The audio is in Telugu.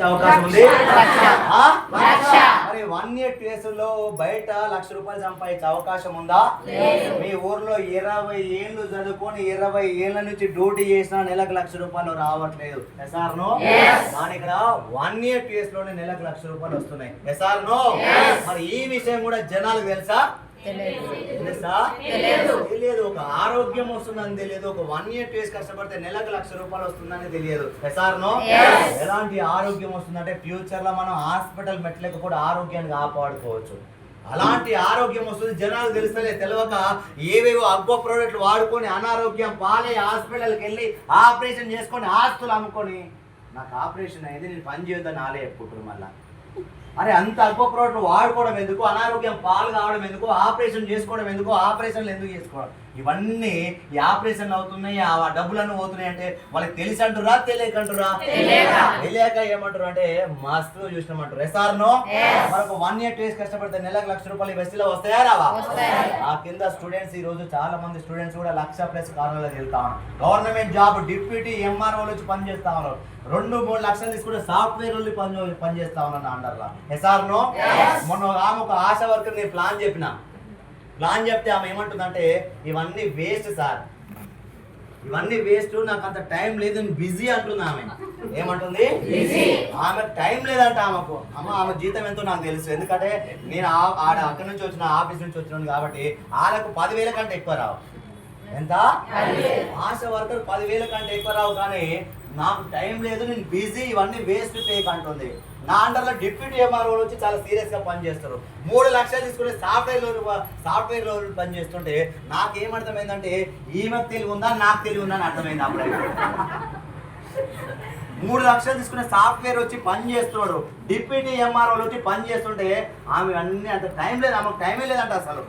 అవకాశం ఉంది. మరి 1 year కేసులో బయట ₹1,00,000 సంపాదించే అవకాశం ఉందా? మీ ఊర్లో 20 ఏళ్ళు చదువుకొని 20 ఏళ్ళ నుంచి డ్యూటీ చేసినా నెలకు ₹1,00,000 రావట్లేదు. ఎస్ఆర్నో? కానీ ఇక్కడ 1 year కేసులోనే నెలకు ₹1,00,000 వస్తున్నాయి. ఎస్ఆర్నో? మరి ఈ విషయం కూడా జనాలకు తెలుసా? తెలియదు. ఒక ఆరోగ్యం వస్తుందని తెలియదు. ఒక 1 year కేసు కష్టపడితే నెలకు ₹1,00,000 వస్తుందని తెలియదు. ఎస్ఆర్నో? ఎలాంటి ఆరోగ్యం వస్తుందంటే ఫ్యూచర్ లో మనం హాస్పిటల్ మెట్లకు కూడా ఆరోగ్యాన్ని కాపాడుకోవచ్చు. అలాంటి ఆరోగ్యం వస్తుంది. జనాలు తెలుస్తలే, తెలియక ఏవేవో అగ్వ ప్రోడక్ట్లు వాడుకొని అనారోగ్యం పాలే హాస్పిటల్కి వెళ్ళి ఆపరేషన్ చేసుకొని ఆస్తులు అమ్ముకొని నాకు ఆపరేషన్ అయింది నేను పని చేయొద్దని ఆలే చెప్పుకుంటారు. మళ్ళీ అరే అంత అల్ప ప్రోడక్ట్లు వాడుకోవడం ఎందుకు, అనారోగ్యం పాలు కావడం ఎందుకు, ఆపరేషన్ చేసుకోవడం ఎందుకు, ఆపరేషన్లు ఎందుకు చేసుకోవడం? ఇవన్నీ ఈ ఆపరేషన్లు అవుతున్నాయి, ఆ డబ్బులన్నీ పోతున్నాయి అంటే వాళ్ళకి తెలిసి అంటురా తెలియకంటురా? తెలియక ఏమంటారు అంటే మస్తు చూసినామంటారు. ఎస్ఆర్నో? మనకు 1 year కేసు కష్టపడితే నెలకు ₹1,00,000 ఈ బస్సులో వస్తాయా రావా? ఆ కింద స్టూడెంట్స్ ఈ రోజు చాలా మంది స్టూడెంట్స్ కూడా ₹1,00,000+ కారణాలకు వెళ్తా ఉన్నారు. గవర్నమెంట్ జాబ్ డిప్యూటీ ఎంఆర్ఓ వచ్చి పనిచేస్తా ఉన్నారు. 2-3 లక్షలు తీసుకుంటే సాఫ్ట్వేర్ వాళ్ళు పనిచేస్తా ఉన్నాను అండర్లా. ఎస్ఆర్నో? మొన్న ఆమె ఒక ఆశా వర్కర్ నేను ప్లాన్ చెప్తే ఆమె ఏమంటుందంటే ఇవన్నీ వేస్ట్ సార్, ఇవన్నీ వేస్ట్, నాకు అంత టైం లేదు, బిజీ అంటుంది. ఆమె ఏమంటుంది? ఆమె టైం లేదంట. ఆమె జీతం ఎంతో నాకు తెలుసు, ఎందుకంటే నేను అక్కడి నుంచి వచ్చిన ఆఫీస్ నుంచి వచ్చినాను కాబట్టి వాళ్ళకు 10,000 కంటే ఎక్కువ రావు. ఎంత? ఆశా వర్కర్ 10,000 కంటే ఎక్కువ రావు. కానీ నాకు టైం లేదు, నేను బిజీ, ఇవన్నీ వేస్ట్ టేక్ అంటుంది. నా అండర్లో డిప్యూటీ ఎంఆర్ఓ వచ్చి చాలా సీరియస్గా పనిచేస్తారు. 3 లక్షలు తీసుకుంటే సాఫ్ట్వేర్ లో పనిచేస్తుంటే నాకేమర్థమైందంటే ఈమెకు తెలివి ఉందా నాకు తెలివి ఉందా అని అర్థమైంది. అప్పుడైతే 3 లక్షలు తీసుకునే సాఫ్ట్వేర్ వచ్చి పని చేస్తున్నాడు, డిప్యూటీ ఎంఆర్ఓ వచ్చి పని చేస్తుంటే ఆమె అన్ని అంత టైం లేదు, ఆమెకు టైమే లేదంట అసలు.